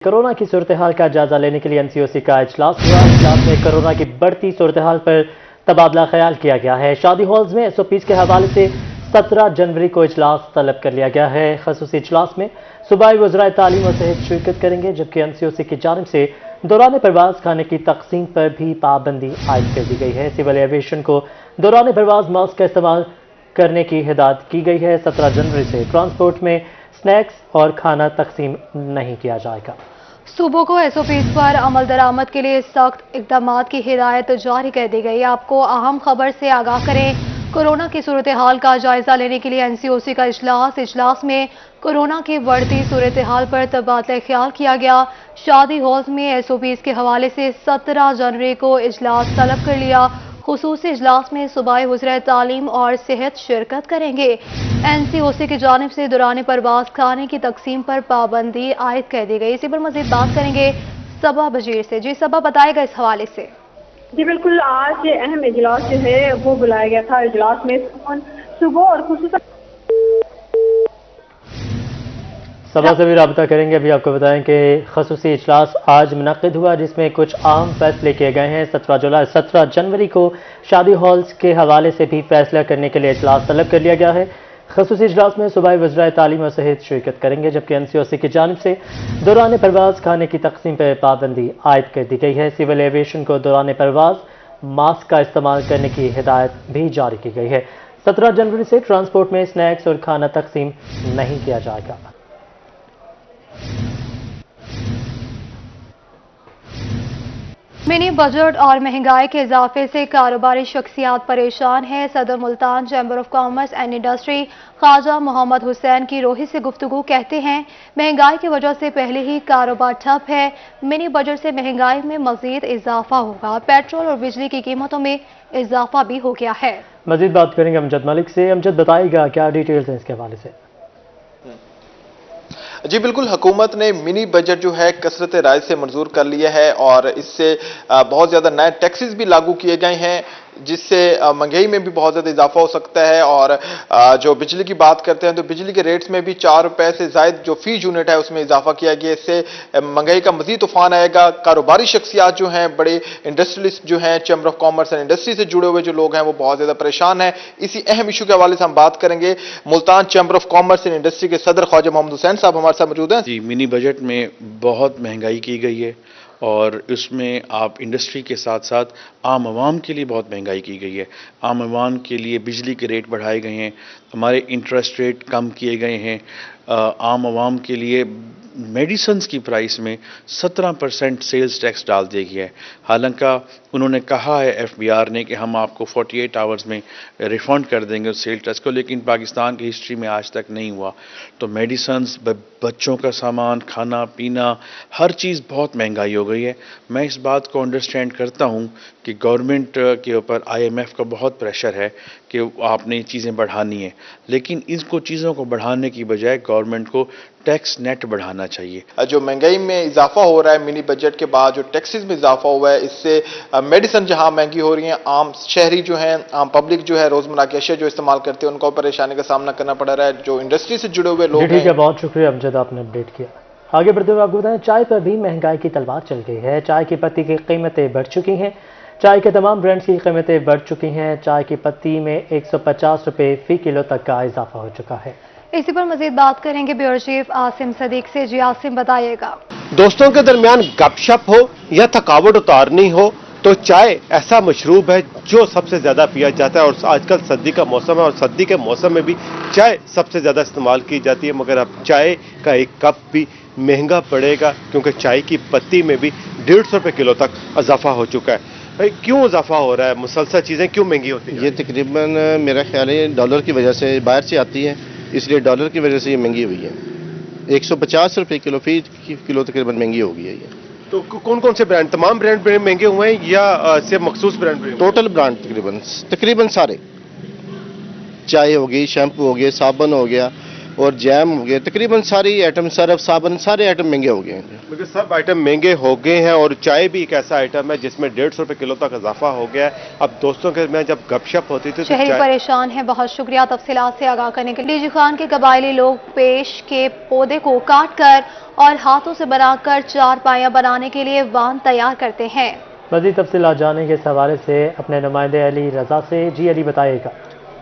Corona की सूरत-ए-हाल का जायजा लेने के लिए एनसीओसी का इजलास हुआ। इजलास में कोरोना की बढ़ती सूरत-ए-हाल पर तबादला ख्याल किया गया है। शादी हॉल्स में एसओपीज के हवाले से 17 जनवरी को इजलास तलब कर लिया गया है। खसूसी इजलास में सूबाई वज़राए तालीम और सेहत शिरकत करेंगे, जबकि एनसीओसी की जानिब से दौरान परवाज खाने की तकसीम पर भी पाबंदी आयद कर दी गई है। सिविल एविएशन को दौरान परवाज मास्क का इस्तेमाल करने की हिदायत की गई है। 17 जनवरी से ट्रांसपोर्ट में स्नैक्स और खाना तकसीम नहीं किया जाएगा। सूबों को एसओपीज पर अमल दरामद के लिए सख्त इकदाम की हिदायत जारी कर दी गई। आपको अहम खबर से आगाह करें, कोरोना की सूरत हाल का जायजा लेने के लिए एनसीओसी का इजलास में कोरोना की बढ़ती सूरत हाल पर तबादला ख्याल किया गया। शादी हॉल्स में एसओपीज के हवाले से 17 जनवरी को इजलास तलब कर लिया। खुसूसी इजलास में सूबाई वज़राए तालीम और सेहत शिरकत करेंगे। एनसीओसी की जानिब से दौरान परवाज खाने की तकसीम पर पाबंदी आयद कर दी गई। इसी पर मजीद बात करेंगे सबा बजीर से। जी सबा, बताएगा इस हवाले से। जी बिल्कुल, आज अहम इजलास जो है वो बुलाया गया था। इजलास में सुबह और खुसूसन सभा से भी राब्ता करेंगे। अभी आपको बताएं कि खसूसी इजलास आज मुनक्किद हुआ, जिसमें कुछ अहम फैसले किए गए हैं। 17 जनवरी को शादी हॉल्स के हवाले से भी फैसला करने के लिए इजलास तलब कर लिया गया है। खसूसी इजलास में सूबाई वज़राए तालीम और सेहत शिरकत करेंगे, जबकि एनसीओसी की जानिब से दौरान परवाज खाने की तकसीम पर पाबंदी आयद कर दी गई है। सिविल एविएशन को दौरान परवाज मास्क का इस्तेमाल करने की हिदायत भी जारी की गई है। 17 जनवरी से ट्रांसपोर्ट में स्नैक्स और खाना तकसीम नहीं किया जाएगा। मिनी बजट और महंगाई के इजाफे से कारोबारी शख्सियात परेशान है। सदर Multan chamber of commerce and industry Khawaja Muhammad Hussain की रोही से गुफ्तगू कहते हैं, महंगाई की वजह से पहले ही कारोबार ठप है। मिनी बजट से महंगाई में मजीद इजाफा होगा। पेट्रोल और बिजली की कीमतों में इजाफा भी हो गया है। मजीद बात करेंगे अमजद मलिक से। अमजद, बताएगा क्या डिटेल्स हैं इसके हवाले से? जी बिल्कुल, हुकूमत ने मिनी बजट जो है कसरत राय से मंजूर कर लिया है और इससे बहुत ज़्यादा नए टैक्सेस भी लागू किए गए हैं, जिससे महंगाई में भी बहुत ज़्यादा इजाफा हो सकता है। और जो बिजली की बात करते हैं तो बिजली के रेट्स में भी 4 रुपए से ज़ायद जो फी यूनिट है उसमें इजाफा किया गया। इससे महंगाई का मजीद तूफान आएगा। कारोबारी शख्सियात जो हैं, बड़े इंडस्ट्रियलिस्ट जो हैं, chamber of commerce and industry से जुड़े हुए जो लोग हैं वो बहुत ज़्यादा परेशान हैं। इसी अहम इशू के हवाले से हम बात करेंगे। Multan chamber of commerce and industry के सदर ख्वाजा मोहम्मद हुसैन साहब हमारे साथ मौजूद हैं। जी, मिनी बजट में बहुत महंगाई की गई है और उसमें आप इंडस्ट्री के साथ साथ आम आवाम के लिए बहुत महंगाई की गई है। आम आवाम के लिए बिजली के रेट बढ़ाए गए हैं, हमारे इंटरेस्ट रेट कम किए गए हैं। आम आवाम के लिए मेडिसिन्स की प्राइस में 17% सेल्स टैक्स डाल दिया गया है। हालांकि उन्होंने कहा है एफबीआर ने कि हम आपको 48 आवर्स में रिफंड कर देंगे उस सेल टैक्स को, लेकिन पाकिस्तान की हिस्ट्री में आज तक नहीं हुआ। तो मेडिसिन्स, बच्चों का सामान, खाना पीना, हर चीज़ बहुत महंगाई हो गई है। मैं इस बात को अंडरस्टैंड करता हूँ कि गवर्नमेंट के ऊपर IMF का बहुत प्रेशर है कि आपने ये चीज़ें बढ़ानी है, लेकिन इनको चीज़ों को बढ़ाने की बजाय गवर्नमेंट को टैक्स नेट बढ़ाना चाहिए। जो महंगाई में इजाफा हो रहा है मिनी बजट के बाद, जो टैक्सेस में इजाफा हुआ है, इससे मेडिसिन जहां महंगी हो रही हैं, आम शहरी जो हैं, आम पब्लिक जो है, रोजमर्रा की अशिया जो इस्तेमाल करते हैं, उनको परेशानी का सामना करना पड़ रहा है। जो इंडस्ट्री से जुड़े हुए लोग ठीक है, बहुत शुक्रिया अमजद, आपने अपडेट किया। आगे बढ़ते हुए आपको बताएं, चाय पर भी महंगाई की तलवार चल गई है। चाय की पत्ती की कीमतें बढ़ चुकी हैं। चाय के तमाम ब्रांड्स की कीमतें बढ़ चुकी हैं। चाय की पत्ती में 150 रुपये फी किलो तक का इजाफा हो चुका है। इसी पर मजीद बात करेंगे ब्यूरो चीफ आसिम सदीक से। जी आसिम, बताइएगा। दोस्तों के दरमियान गपशप हो या थकावट उतारनी हो तो चाय ऐसा मशरूब है जो सबसे ज्यादा पिया जाता है। और आजकल सर्दी का मौसम है और सर्दी के मौसम में भी चाय सबसे ज्यादा इस्तेमाल की जाती है। मगर अब चाय का एक कप भी महंगा पड़ेगा, क्योंकि चाय की पत्ती में भी 150 रुपये किलो तक इजाफा हो चुका है। भाई, क्यों इजाफा हो रहा है? मुसलसल चीजें क्यों महंगी होती हैं? ये तकरीबन मेरा ख्याल है डॉलर की वजह से बाहर से आती है, इसलिए डॉलर की वजह से ये महंगी हुई है। 150 रुपये किलो फी किलो तकरीबन महंगी हो गई है ये। तो कौन कौन से ब्रांड, तमाम ब्रांड महंगे हुए हैं या सिर्फ मखसूस ब्रांड? टोटल ब्रांड तकरीबन सारे, चाय हो गई, शैम्पू हो गया, साबुन हो गया और जैम हो गया, तकरीबन सारी आइटम, सर्फ साबुन सारे आइटम महंगे हो गए हैं। क्योंकि सब आइटम महंगे हो गए हैं और चाय भी एक ऐसा आइटम है जिसमें 150 रुपए किलो तक इजाफा हो गया है। अब दोस्तों के में जब गपशप होती थी तो शहरी परेशान हैं। बहुत शुक्रिया तफसीलात से आगाह करने के लिए। डीजी खान के कबायली लोग पेश के पौधे को काट कर और हाथों से बनाकर चारपाइयां बनाने के लिए वान तैयार करते हैं। मज़ीद तफसीलात जानने के इस हवाले से अपने नुमाइंदे अली रजा से। जी अली बताइएगा।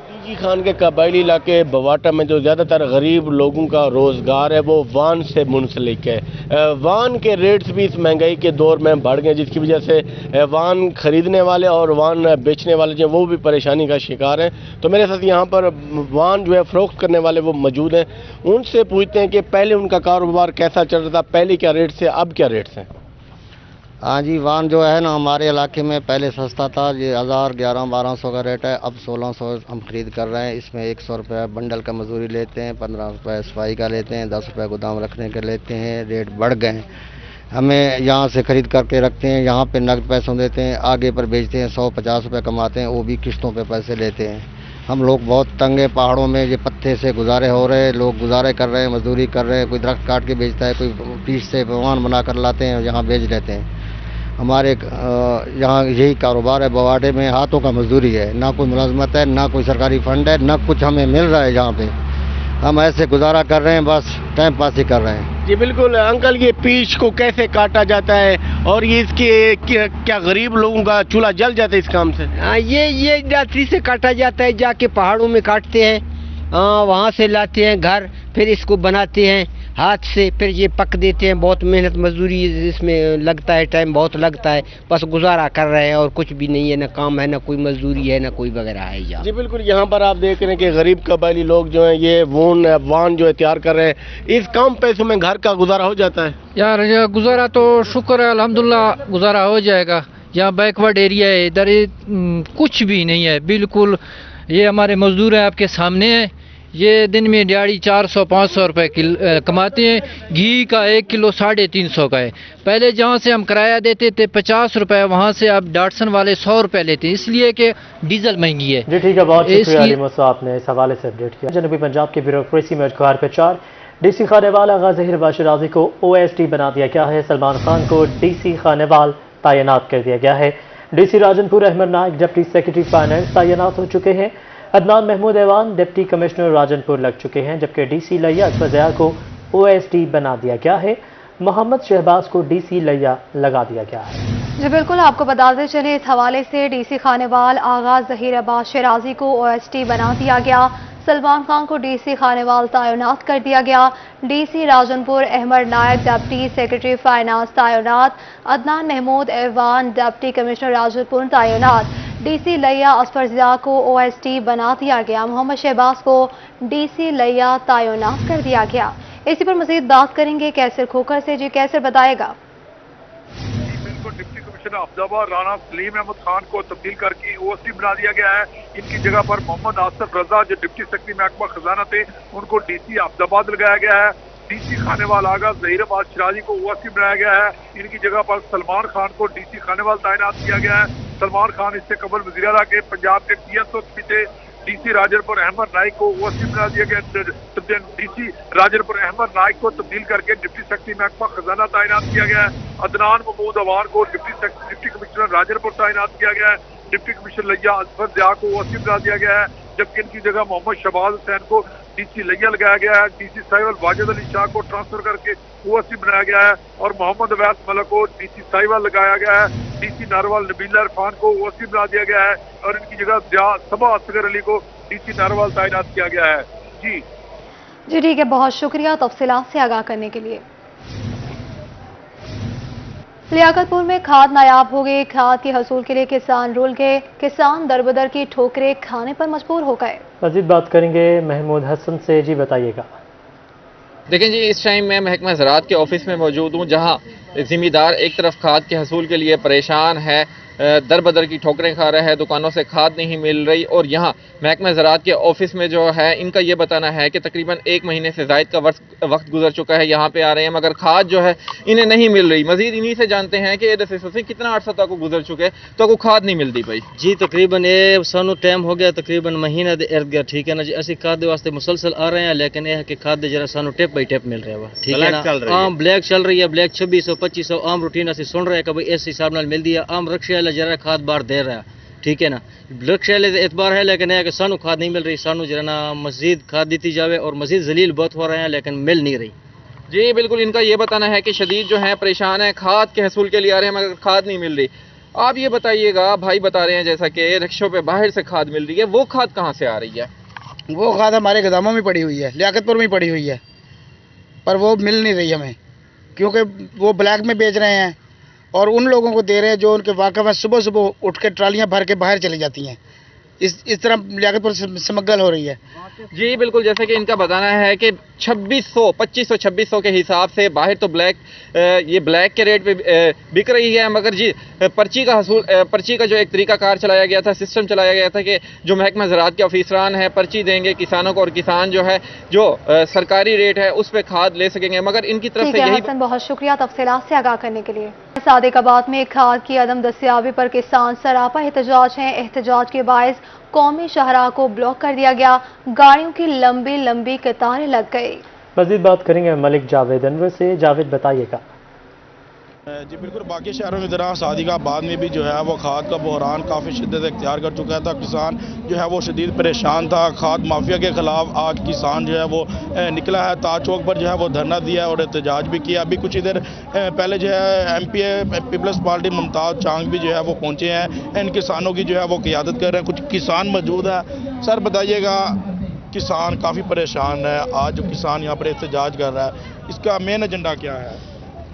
डीजी खान के कबायली इलाके बवाटा में जो ज़्यादातर गरीब लोगों का रोज़गार है वो वान से मुंसलिक है। वान के रेट्स भी इस महंगाई के दौर में बढ़ गए, जिसकी वजह से वान खरीदने वाले और वान बेचने वाले जो वो भी परेशानी का शिकार हैं। तो मेरे साथ यहाँ पर वान जो है फ़रोख्त करने वाले वो मौजूद हैं। उनसे पूछते हैं कि पहले उनका कारोबार कैसा चल रहा था, पहले क्या रेट्स है, अब क्या रेट्स हैं। हाँ जी, वान जो है ना हमारे इलाके में पहले सस्ता था, ये 1000, 1100-1200 का रेट है, अब 1600 हम खरीद कर रहे हैं। इसमें 100 रुपये बंडल का मजदूरी लेते हैं, 15 रुपये सफाई का लेते हैं, 10 रुपये गोदाम रखने के लेते हैं। रेट बढ़ गए हैं। हमें यहाँ से खरीद करके रखते हैं, यहाँ पे नकद पैसों देते हैं, आगे पर बेचते हैं, 100-50 रुपये कमाते हैं, वो भी किस्तों पे पैसे लेते हैं। हम लोग बहुत तंग है, पहाड़ों में ये पत्ते से गुजारे हो रहे हैं, लोग गुजारे कर रहे हैं, मजदूरी कर रहे हैं। कोई दरख्त काट के बेचता है, कोई पीस से पकवान बना कर लाते हैं, यहाँ बेच लेते हैं। हमारे यहाँ यही कारोबार है। बवाटे में हाथों का मजदूरी है, ना कोई मुलाजमत है, ना कोई सरकारी फंड है, ना कुछ हमें मिल रहा है। यहाँ पे हम ऐसे गुजारा कर रहे हैं, बस टाइम पास ही कर रहे हैं। जी बिल्कुल अंकल, ये पीच को कैसे काटा जाता है और ये इसके क्या गरीब लोगों का चूल्हा जल जाता है इस काम से? हाँ, ये दातरी से काटा जाता है, जाके पहाड़ों में काटते हैं, वहाँ से लाते हैं घर, फिर इसको बनाते हैं हाथ से, फिर ये पक देते हैं। बहुत मेहनत मजदूरी इसमें लगता है, टाइम बहुत लगता है। बस गुजारा कर रहे हैं और कुछ भी नहीं है, ना काम है, ना कोई मजदूरी है, ना कोई वगैरह है यहाँ। जी बिल्कुल, यहाँ पर आप देख रहे हैं कि गरीब कबायली लोग जो हैं ये वान जो है तैयार कर रहे हैं। इस कम पैसों में घर का गुजारा हो जाता है? यार गुजारा तो शुक्र है, अल्हम्दुलिल्लाह गुजारा हो जाएगा। यहाँ बैकवर्ड एरिया है, इधर कुछ भी नहीं है बिल्कुल। ये हमारे मजदूर हैं, आपके सामने हैं। ये दिन में दिहाड़ी 400-500 रुपये कमाते हैं। घी का 1 किलो 350 का है। पहले जहाँ से हम किराया देते थे 50 रुपये, वहाँ से अब डाटसन वाले 100 रुपये लेते हैं, इसलिए कि डीजल महंगी है। जी ठीक है, बहुत शुक्रिया अली मुसा, आपने इस हवाले से अपडेट किया। जनूबी पंजाब की ब्यूरोक्रेसी में अखबार पे 4 डीसी खानेवाल आगा ज़हीर बाशिराजी को OSD बना दिया गया है। सलमान खान को DC खानेवाल तैनात कर दिया गया है। DC Rajanpur Ahmad Naik deputy secretary finance तैनात हो चुके हैं। अदनान महमूद ऐवान डिप्टी कमिश्नर राजनपुर लग चुके हैं, जबकि DC लिया अकबर ज़िया को OSD बना दिया गया है। मोहम्मद शहबाज को DC लिया लगा दिया गया है। जी बिल्कुल, आपको बताते चले इस हवाले से DC खानेवाल आगा ज़हीर बाशिराजी को OSD बना दिया गया। सलमान खान को DC खानेवाल तैनात कर दिया गया। DC राजनपुर अहमद नायक डिप्टी सेक्रेटरी फाइनेंस तैनात। अदनान महमूद ऐवान डिप्टी कमिश्नर राजनपुर तैनात। DC लिया अकबर ज़िया को OSD बना दिया गया। मोहम्मद शहबाज को DC लिया तैनात कर दिया गया। इसी पर मजीद बात करेंगे कैसर खोखर से। जी कैसर बताएगा। डिप्टी कमिश्नर अब्दाबाद राणा सलीम अहमद खान को तब्दील करके OSD बना दिया गया है। इनकी जगह पर मोहम्मद आसिफ रजा जो डिप्टी सेक्रेटरी महकमा खजाना थे उनको DC अब्दाबाद लगाया गया है। DC खानेवाल आगा ज़हीर बाशिराजी को OSD बनाया गया है। इनकी जगह पर सलमान खान को DC खानेवाल तैनात किया गया है। सलमान खान इससे कबल वज़ीर आला के पंजाब के TSO थे। DC राजनपुर अहमद नाइक को OSD बना दिया गया। DC राजनपुर अहमद नाइक को तब्दील करके डिप्टी सेक्रेटरी महकमा खजाना तैनात किया गया है। अदनान महमूद अवान को डिप्टी कमिश्नर राजनपुर तैनात किया गया है। डिप्टी कमिश्नर लिया अकबर ज़िया को OSD बना दिया गया है, जबकि इनकी जगह मोहम्मद शहबाज हुसैन को DC लिया लगाया गया है। DC साहिवाल वाजिद अली शाह को ट्रांसफर करके OSD बनाया गया है और मोहम्मद अवैस मलक को DC साहिवाल लगाया गया है। DC नारवाल नबीला इरफान को OSD बना दिया गया है और इनकी जगह सबा असगर अली को DC नारवाल तैनात किया गया है। जी ठीक है, बहुत शुक्रिया तफसीलात से आगाह करने के लिए। लियाकतपुर में खाद नायाब हो गई। खाद के हसूल के लिए किसान रुल गए। किसान दरबदर की ठोकरें खाने पर मजबूर हो गए। मजीद बात करेंगे महमूद हसन से। जी बताइएगा। देखें जी, इस टाइम मैं महकमा ज़राअत के ऑफिस में मौजूद हूँ, जहाँ जिम्मेदार एक तरफ खाद के हसूल के लिए परेशान है दर बदर की ठोकरें खा रहा है, दुकानों से खाद नहीं मिल रही। और यहाँ महकमा ज़राअत के ऑफिस में जो है इनका ये बताना है कि तकरीबन 1 महीने से ज़ायद का वक्त गुजर चुका है, यहाँ पे आ रहे हैं मगर खाद जो है इन्हें नहीं मिल रही। मजीद इन्हीं से जानते हैं कि ये कितना अर्सा तक गुजर चुके तो को खाद नहीं मिलती भाई जी। तकरीबन ये सानू टाइम हो गया, तकरीबन महीना दे इर्द गिर्द, ठीक है ना जी। असं खाद वास्ते मुसलसल आ रहे हैं, लेकिन यह है कि खाद जरा सानू टिप बाई टिप मिल रहा है, ठीक है ना। आम ब्लैक चल रही है, ब्लैक 2600-2500 आम रूटीन असं सुन रहे हैं कि भाई इस हिसाब नाल मिलती है। आम रक्शे वाला जरा खाद बार दे रहा है, ठीक है ना। रक्शे वाले एतबार है, लेकिन यह है कि सानू खाद नहीं मिल रही। सानू जरा ना मजीद खाद दी जाए, और मजीद जलील बहुत हो रहे हैं लेकिन मिल नहीं रही जी। बिल्कुल इनका ये बताना है कि शदीद जो है परेशान है, खाद के हसूल के लिए आ रहे हैं मगर खाद नहीं मिल रही। आप ये बताइएगा, भाई बता रहे हैं जैसा कि रिक्शों पे बाहर से खाद मिल रही है, वो खाद कहाँ से आ रही है? वो खाद हमारे गोदामों में पड़ी हुई है, लियाकतपुर में पड़ी हुई है, पर वो मिल नहीं रही हमें, क्योंकि वो ब्लैक में बेच रहे हैं और उन लोगों को दे रहे हैं जो उनके वाक़ई में सुबह सुबह उठ के ट्रालियाँ भर के बाहर चली जाती हैं। इस तरह लियाकतपुर से स्मगल हो रही है जी। बिल्कुल जैसे कि इनका बताना है कि 2500 के हिसाब से बाहर तो ये ब्लैक के रेट पे बिक रही है, मगर जी पर्ची का जो एक तरीकाकार चलाया गया था, सिस्टम चलाया गया था कि जो महकमा ज़राअत के ऑफिसरान है पर्ची देंगे किसानों को और किसान जो है जो सरकारी रेट है उस पर खाद ले सकेंगे, मगर इनकी तरफ से यही। बहुत शुक्रिया तफसीलात से आगाह करने के लिए। सादिकाबाद में खाद की अदम दस्तियाबी पर किसान सरापा एहतजाज हैं। एहतजाज के बायस कौमी शाहराह को ब्लॉक कर दिया गया, गाड़ियों की लंबी लंबी कतारें लग गई। मजीद बात करेंगे मलिक जावेद अनवर से। जावेद बताइएगा। जी बिल्कुल, बाकी शहरों की तरह सादिकाबाद में भी जो है वो खाद का बहरान काफ़ी शिद्दत इख्तियार कर चुका था। किसान जो है वो शदीद परेशान था। खाद माफिया के ख़िलाफ़ आज किसान जो है वो निकला है, ताज चौक पर जो है वो धरना दिया और एहतजाज भी किया। अभी कुछ इधर पहले जो है MPA पीपल्स पार्टी मुमताज़ चांग भी जो है वो पहुँचे हैं, इन किसानों की जो है वो क़ियादत कर रहे हैं। कुछ किसान मौजूद है। सर बताइएगा, किसान काफ़ी परेशान है, आज जो किसान यहाँ पर एहतजाज कर रहा है इसका मेन एजेंडा क्या है?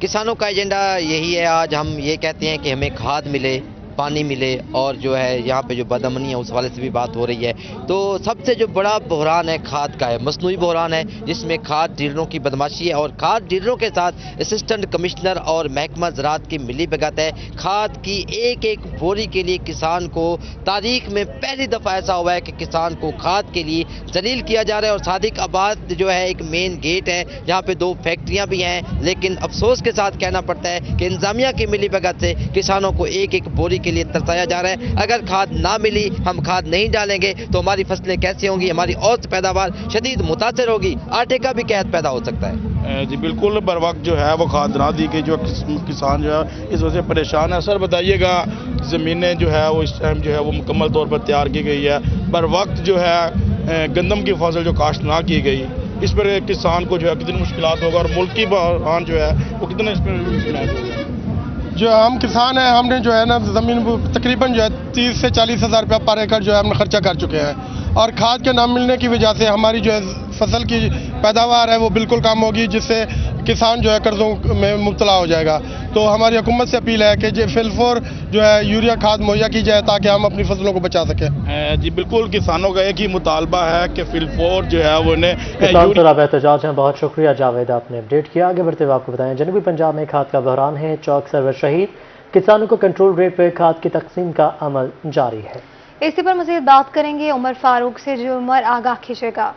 किसानों का एजेंडा यही है, आज हम ये कहते हैं कि हमें खाद मिले, पानी मिले, और जो है यहाँ पे जो बदअमनी है उस वाले से भी बात हो रही है। तो सबसे जो बड़ा बहरान है खाद का है, मसनूई बहरान है, जिसमें खाद डीलरों की बदमाशी है और खाद डीलरों के साथ असिस्टेंट कमिश्नर और महकमा ज़राअत की मिली भगत है। खाद की एक एक बोरी के लिए किसान को तारीख में पहली दफ़ा ऐसा हुआ है कि किसान को खाद के लिए जलील किया जा रहा है। और सादिकाबाद जो है एक मेन गेट है, जहाँ पे 2 फैक्ट्रियाँ भी हैं, लेकिन अफसोस के साथ कहना पड़ता है कि इंतजामिया की मिली भगत से किसानों को एक एक बोरी के लिए तरसाया जा रहा है। अगर खाद ना मिली, हम खाद नहीं डालेंगे तो हमारी फसलें कैसे होंगी, हमारी औसत पैदावार शदीद मुतासर होगी, आटे का भी कहत पैदा हो सकता है। जी बिल्कुल, बर वक्त जो है वो खाद ना दी गई, जो किसान जो है इस वजह से परेशान है। सर बताइएगा, ज़मीनें जो है वो इस टाइम जो है वो मुकम्मल तौर पर तैयार की गई है, बर वक्त जो है गंदम की फसल जो काश्त ना की गई, इस पर किसान को जो है कितनी मुश्किलात होगा, और मुल्की बहरान जो है वो कितना इस पर मुश्किलात होगा? जो हम किसान हैं, हमने जो है ना ज़मीन तकरीबन जो है 30 से 40 हज़ार रुपया पर एकड़ जो है हमने खर्चा कर चुके हैं, और खाद के ना मिलने की वजह से हमारी जो है फसल की पैदावार है वो बिल्कुल कम होगी, जिससे किसान जो है कर्जों में मुब्तला हो जाएगा। तो हमारी हुकूमत से अपील है कि फिलफोर जो है यूरिया खाद मुहैया की जाए ताकि हम अपनी फसलों को बचा सकें। जी बिल्कुल, किसानों का एक ही मुतालबा है कि फिलफोर जो है वो एहतजाज हैं। बहुत शुक्रिया जावेद, आपने अपडेट किया। आगे बढ़ते हुए आपको बताएं, जनूबी पंजाब में खाद का बहरान है, चौक सरवर शहीद, किसानों को कंट्रोल रेट पर खाद की तकसीम का अमल जारी है। इसी पर मज़ीद बात करेंगे उमर फारूक से, जो उमर आगाह खींचेगा।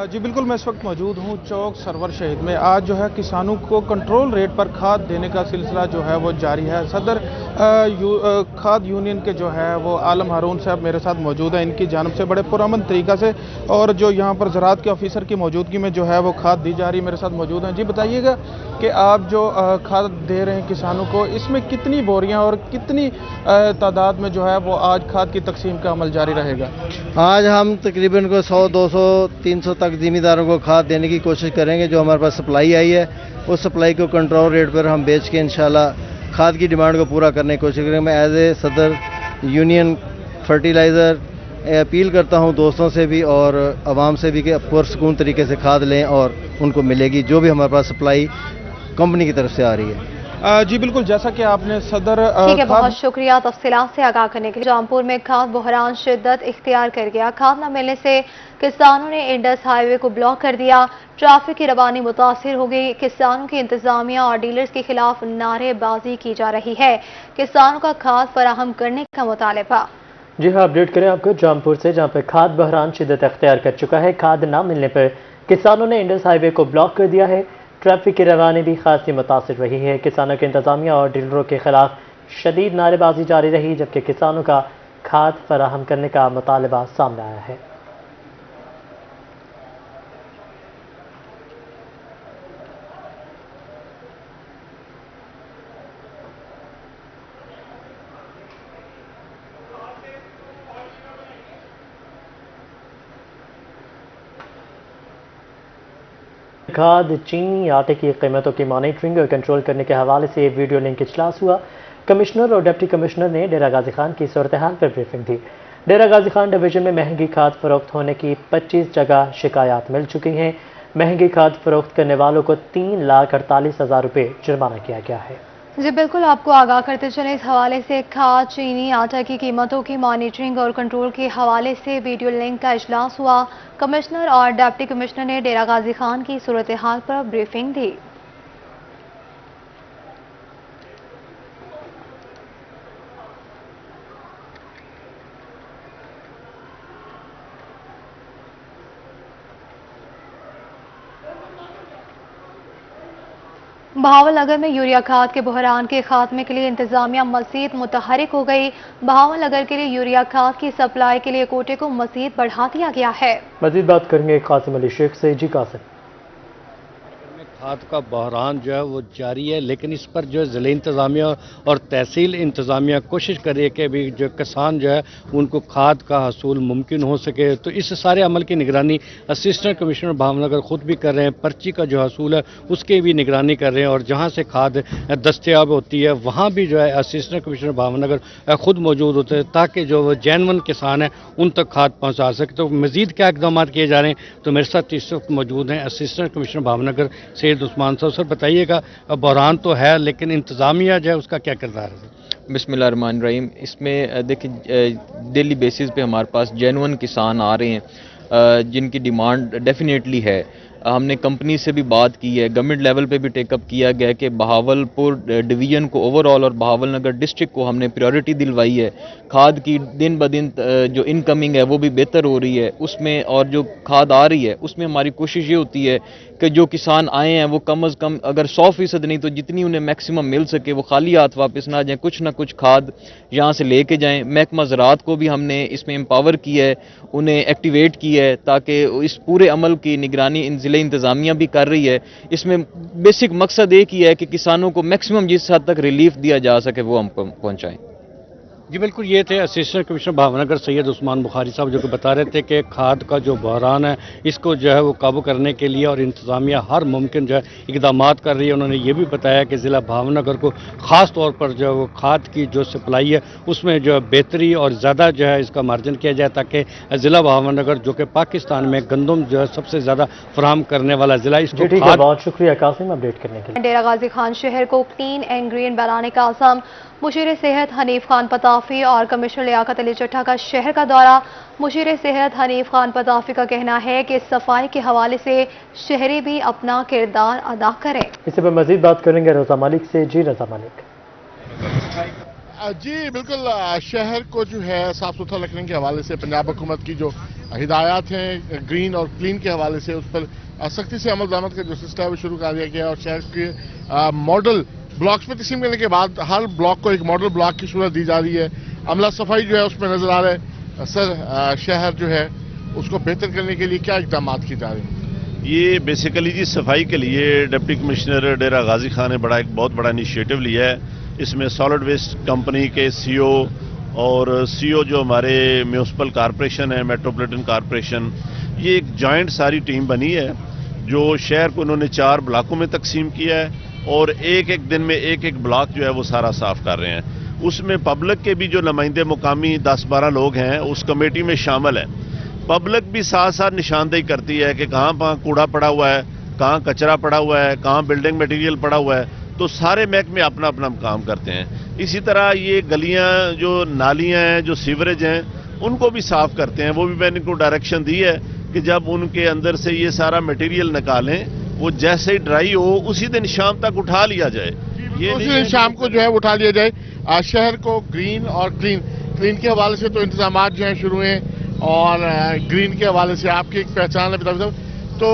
जी बिल्कुल, मैं इस वक्त मौजूद हूँ चौक सरवर शहीद में। आज जो है किसानों को कंट्रोल रेट पर खाद देने का सिलसिला जो है वो जारी है। सदर खाद यूनियन के जो है वो आलम हारून साहब मेरे साथ मौजूद हैं, इनकी जानिब से बड़े पुरअमन तरीक़ा से, और जो यहाँ पर ज़राअत के ऑफिसर की मौजूदगी में जो है वो खाद दी जा रही है, मेरे साथ मौजूद हैं। जी बताइएगा कि आप जो खाद दे रहे हैं किसानों को, इसमें कितनी बोरियाँ और कितनी तादाद में जो है वो आज खाद की तकसीम का अमल जारी रहेगा? आज हम तकरीबन को 100, 200, 300 तक ज़मींदारों को खाद देने की कोशिश करेंगे। जो हमारे पास सप्लाई आई है उस सप्लाई को कंट्रोल रेट पर हम बेच के इंशाल्लाह खाद की डिमांड को पूरा करने की कोशिश करेंगे। मैं एज ए सदर यूनियन फर्टिलाइज़र अपील करता हूं दोस्तों से भी और आवाम से भी कि पुरसकून तरीके से खाद लें और उनको मिलेगी जो भी हमारे पास सप्लाई कंपनी की तरफ से आ रही है। जी बिल्कुल, जैसा कि आपने सदर ठीक है, बहुत शुक्रिया तफसीलात से आगाह करने के लिए। जौनपुर में खाद बहरान शिद्दत इख्तियार कर गया। खाद न मिलने से किसानों ने इंडस हाईवे को ब्लॉक कर दिया। ट्रैफिक की रवानी मुतासिर हो गई। किसानों की इंतजामिया और डीलर्स के खिलाफ नारेबाजी की जा रही है। किसानों का खाद फराहम करने का मुतालबा। जी हाँ, अपडेट करें आपको जौनपुर से, जहाँ पर खाद बहरान शिद्दत इख्तियार कर चुका है। खाद न मिलने पर किसानों ने इंडस हाईवे को ब्लॉक कर दिया है। ट्रैफिक की रवानी भी खासी मुतासिर रही है। किसानों के इंतजामिया और डीलरों के खिलाफ शदीद नारेबाजी जारी रही, जबकि किसानों का खाद फराहम करने का मुतालबा सामने आया है। खाद, चीनी, आटे की कीमतों की मॉनिटरिंग और कंट्रोल करने के हवाले से वीडियो लिंक इजलास हुआ। कमिश्नर और डिप्टी कमिश्नर ने डेरा गाजी खान की सूरत हाल पर ब्रीफिंग दी। डेरा गाजी खान डिवीजन में महंगी खाद फरोख्त होने की 25 जगह शिकायत मिल चुकी हैं। महंगी खाद फरोख्त करने वालों को 3,48,000 रुपये जुर्माना किया गया है। जी बिल्कुल, आपको आगाह करते चले इस हवाले से। खाद, चीनी, आटा की कीमतों की मॉनिटरिंग और कंट्रोल के हवाले से वीडियो लिंक का इजलास हुआ। कमिश्नर और डिप्टी कमिश्नर ने डेरा गाजी खान की सूरत हाल पर ब्रीफिंग दी। बहावलनगर में यूरिया खाद के बहरान के खात्मे के लिए इंतजामिया मजीद मुतहरिक हो गई। बहावलनगर के लिए यूरिया खाद की सप्लाई के लिए कोटे को मजीद बढ़ा दिया गया है। मजीद बात करेंगे कासिम अली शेख से। जी कासिम, खाद का बहरान जो है वो जारी है, लेकिन इस पर जो ज़िले इंतज़ामिया और तहसील इंतज़ामिया कोशिश कर रही है कि भी जो किसान जो है उनको खाद का हसूल मुमकिन हो सके। तो इस सारे अमल की निगरानी असिस्टेंट कमिश्नर भावनगर खुद भी कर रहे हैं। पर्ची का जो हसूल है उसकी भी निगरानी कर रहे हैं, और जहाँ से खाद दस्तयाब होती है वहाँ भी जो है असिस्टेंट कमिश्नर भावनगर खुद मौजूद होते हैं, ताकि जो जेन्युइन किसान है उन तक खाद पहुँचा सके। तो मज़ीद क्या इकदाम किए जा रहे हैं, तो मेरे साथ इस वक्त मौजूद हैं असिस्टेंट कमिश्नर भावनगर से उस्मान साहब। सर बताइएगा, बहरान तो है लेकिन इंतजामिया जो है उसका क्या किरदार है? बिस्मिल्लाहिर्रहमानिर्रहीम। इसमें देखिए डेली बेसिस पे हमारे पास जेन्युइन किसान आ रहे हैं जिनकी डिमांड डेफिनेटली है। हमने कंपनी से भी बात की है, गवर्नमेंट लेवल पे भी टेकअप किया गया कि बहावलपुर डिवीज़न को ओवरऑल और बहावलनगर डिस्ट्रिक्ट को हमने प्रायोरिटी दिलवाई है। खाद की दिन ब दिन जो इनकमिंग है वो भी बेहतर हो रही है उसमें, और जो खाद आ रही है उसमें हमारी कोशिश ये होती है कि जो किसान आए हैं वो कम अज़ कम अगर 100% नहीं तो जितनी उन्हें मैक्सिमम मिल सके वो खाली हाथ वापस ना जाएँ, कुछ ना कुछ खाद यहाँ से लेके जाएँ। महकमा ज़राअत को भी हमने इसमें एम्पावर किया है, उन्हें एक्टिवेट किया है, ताकि इस पूरे अमल की निगरानी इन ज़िले इंतज़ामिया भी कर रही है। इसमें बेसिक मकसद एक ही है कि किसानों को मैक्सिमम जिस हद तक रिलीफ दिया जा सके वो हम पहुँचाएँ। जी बिल्कुल, ये थे असिस्टेंट कमिश्नर भावनगर सैयद उस्मान बुखारी साहब, जो कि बता रहे थे कि खाद का जो बहरान है इसको जो है वो काबू करने के लिए और इंतज़ामिया हर मुमकिन जो है इकदाम कर रही है। उन्होंने ये भी बताया कि ज़िला भावनगर को ख़ास तौर पर जो है वो खाद की जो सप्लाई है उसमें जो है बेहतरी और ज़्यादा जो है इसका मार्जिन किया जाए, ताकि ज़िला भावनगर जो कि पाकिस्तान में गंदम जो है सबसे ज़्यादा फराहम करने वाला ज़िला, इसको बहुत शुक्रिया कासिम अपडेट करने के लिए। डेरा गाजी खान शहर को क्लीन एंड ग्रीन बनाने का आज़म। मुशीर सेहत हनीफ खान पताफी और कमिश्नर लियाकत अली चट्टा का शहर का दौरा। मुशीर सेहत हनीफ खान पताफी का कहना है कि सफाई के हवाले से शहरी भी अपना किरदार अदा करें। इस पर मजीद बात करेंगे रजा मालिक से। जी रजा मालिक। जी बिल्कुल, शहर को जो है साफ सुथरा रखने के हवाले से पंजाब हुकूमत की जो हिदायत हैं ग्रीन और क्लीन के हवाले से उस पर सख्ती से अमल दरामद का जो सिलसिला है वो शुरू कर दिया गया, और शहर के मॉडल ब्लॉक्स में तकसीम करने के बाद हर ब्लॉक को एक मॉडल ब्लॉक की सूरत दी जा रही है। अमला सफाई जो है उसमें नजर आ रहा है। सर, शहर जो है उसको बेहतर करने के लिए क्या इकदाम की जा रहे हैं? ये बेसिकली जी सफाई के लिए डिप्टी कमिश्नर डेरा गाजी खान ने एक बहुत बड़ा इनिशिएटिव लिया है। इसमें सॉलिड वेस्ट कंपनी के सीओ और सीओ जो हमारे म्यूनसिपल कॉरपोरेशन है, मेट्रोपॉलिटन कॉरपोरेशन, ये एक जॉइंट सारी टीम बनी है जो शहर को उन्होंने 4 ब्लॉकों में तकसीम किया है, और एक एक दिन में एक एक ब्लॉक जो है वो सारा साफ कर रहे हैं। उसमें पब्लिक के भी जो नुमाइंदे मुकामी 10-12 लोग हैं उस कमेटी में शामिल हैं। पब्लिक भी साथ साथ निशानदेही करती है कि कहाँ कूड़ा पड़ा हुआ है, कहाँ कचरा पड़ा हुआ है, कहाँ बिल्डिंग मटेरियल पड़ा हुआ है। تو سارے محکمے اپنا اپنا کام کرتے ہیں. اسی طرح یہ گلیاں جو نالیاں ہیں جو سیوریج ہیں ان کو بھی صاف کرتے ہیں. وہ بھی میں نے ان کو ڈائریکشن دی ہے کہ جب ان کے اندر سے یہ سارا مٹیریل نکالیں وہ جیسے ہی ڈرائی ہو اسی دن شام تک اٹھا لیا جائے. یہ اسی دن شام کو جو ہے اٹھا لیا جائے. شہر کو گرین اور کلین کے حوالے سے تو انتظامات جو ہیں شروع ہیں اور گرین کے حوالے سے آپ کی ایک پہچان ہے تو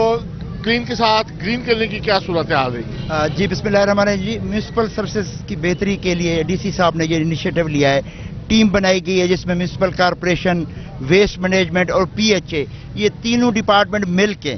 کلین کے ساتھ گرین کرنے کی کیا صورت حال رہے گی؟ جی بسم اللہ الرحمن الرحیم. جی میونسپل سروسز کی بہتری کے لیے ڈی سی صاحب نے یہ انیشیٹو لیا ہے. ٹیم بنائی گئی ہے جس میں میونسپل کارپوریشن, ویسٹ مینجمنٹ اور پی ایچ اے یہ تینوں ڈپارٹمنٹ مل کے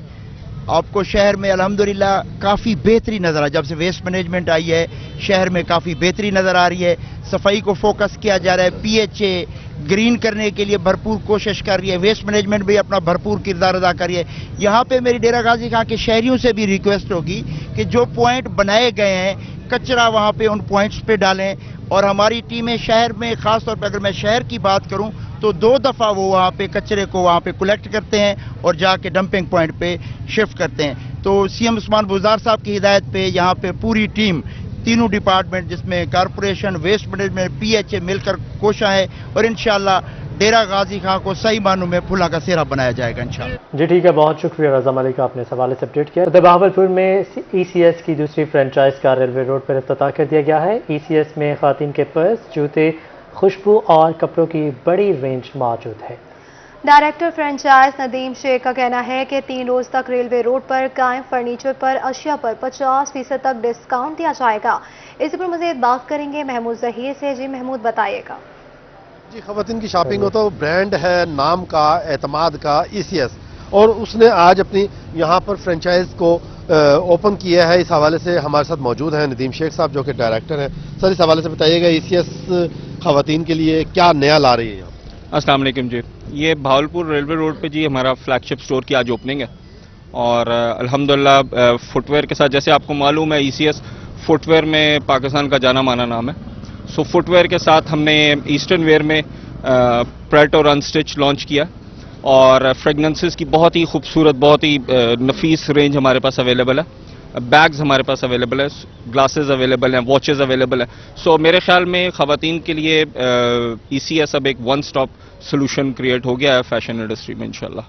آپ کو شہر میں الحمدللہ کافی بہتری نظر آ. جب سے ویسٹ مینجمنٹ آئی ہے شہر میں کافی بہتری نظر آ رہی ہے. صفائی کو فوکس کیا جا رہا ہے. پی ایچ اے گرین کرنے کے لیے بھرپور کوشش کر رہی ہے. ویسٹ مینجمنٹ بھی اپنا بھرپور کردار ادا کر رہی ہے. یہاں پہ میری ڈیرہ غازی خان کے شہریوں سے بھی ریکویسٹ ہوگی کہ جو پوائنٹ بنائے گئے ہیں کچرا وہاں پہ ان پوائنٹس پہ ڈالیں. اور ہماری ٹیمیں شہر میں خاص طور پہ اگر میں شہر کی بات کروں تو 2 دفعہ وہ وہاں پہ کچرے کو وہاں پہ کلیکٹ کرتے ہیں اور جا کے ڈمپنگ پوائنٹ پہ شفٹ کرتے ہیں. تو سی ایم عثمان بزدار صاحب کی ہدایت پہ یہاں پہ پوری ٹیم تینوں ڈپارٹمنٹ جس میں corporation, waste management, P H A مل کر کوشاں ہے اور انشاءاللہ ڈیرہ غازی خان کو صحیح معنوں میں پھولا کا سیرا بنایا جائے گا انشاءاللہ. جی ٹھیک ہے, بہت شکریہ رضا ملک, آپ نے اس حوالے سے اپڈیٹ کیا. بہاولپور میں ای سی ایس کی دوسری فرنچائز کا ریلوے روڈ پر افتتاح کر دیا گیا ہے. ای سی ایس میں خواتین کے پرس, جوتے, خوشبو اور کپڑوں کی بڑی رینج موجود ہے. ڈائریکٹر فرنچائز ندیم شیخ کا کہنا ہے کہ 3 روز تک ریلوے روڈ پر قائم فرنیچر پر اشیاء پر 50% تک ڈسکاؤنٹ دیا جائے گا. اس پر مزید بات کریں گے محمود ظہیر سے. جی محمود بتائیے گا. جی خواتین کی شاپنگ ہو تو برانڈ ہے نام کا, اعتماد کا ای سی ایس, اور اس نے آج اپنی یہاں پر فرنچائز کو اوپن کیا ہے. اس حوالے سے ہمارے ساتھ موجود ہیں ندیم شیخ صاحب جو کہ ڈائریکٹر ہیں. سر اس حوالے سے بتائیے گا ای سی ایس خواتین کے لیے کیا نیا لا رہی ہے یہاں؟ السلام علیکم. جی یہ بہاولپور ریلوے روڈ پہ جی ہمارا فلیگ شپ اسٹور کی آج اوپننگ ہے اور الحمدللہ فٹ ویئر کے ساتھ, جیسے آپ کو معلوم ہے ای سی ایس فٹ ویئر میں پاکستان کا جانا مانا نام ہے. سو فٹ ویئر کے ساتھ ہم نے ایسٹرن ویئر میں پریٹ اور انسٹچ لانچ کیا اور فریگننسز کی بہت ہی خوبصورت, بہت ہی نفیس رینج ہمارے پاس اویلیبل ہے. بیگز ہمارے پاس اویلیبل ہے, گلاسز اویلیبل ہیں, واچز اویلیبل ہیں. سو میرے خیال میں خواتین کے لیے ای سی ایس اب ایک ون سٹاپ سولوشن کریٹ ہو گیا ہے فیشن انڈسٹری میں انشاءاللہ.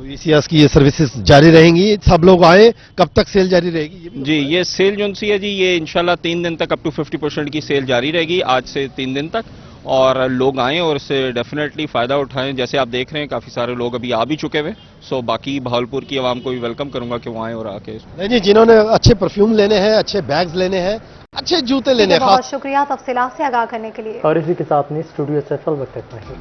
ای سی ایس کی یہ سروسز جاری رہیں گی, سب لوگ آئیں, کب تک سیل جاری رہے گی؟ جی یہ سیل جو سی ہے جی یہ انشاءاللہ 3 دن تک اپ ٹو 50% کی سیل جاری رہے گی, آج سے 3 دن تک. اور لوگ آئیں اور اس سے ڈیفینیٹلی فائدہ اٹھائیں. جیسے آپ دیکھ رہے ہیں کافی سارے لوگ ابھی آ بھی چکے ہوئے. سو باقی بہاولپور کی عوام کو بھی ویلکم کروں گا کہ وہ آئیں اور آ کے. نہیں جی, جنہوں نے اچھے پرفیوم لینے ہیں, اچھے بیگز لینے ہیں, اچھے جوتے لینے ہیں. بہت شکریہ تفصیلات سے آگاہ کرنے کے لیے. اور اسی کے ساتھ اسٹوڈیو سے فل وقت اتنا ہی.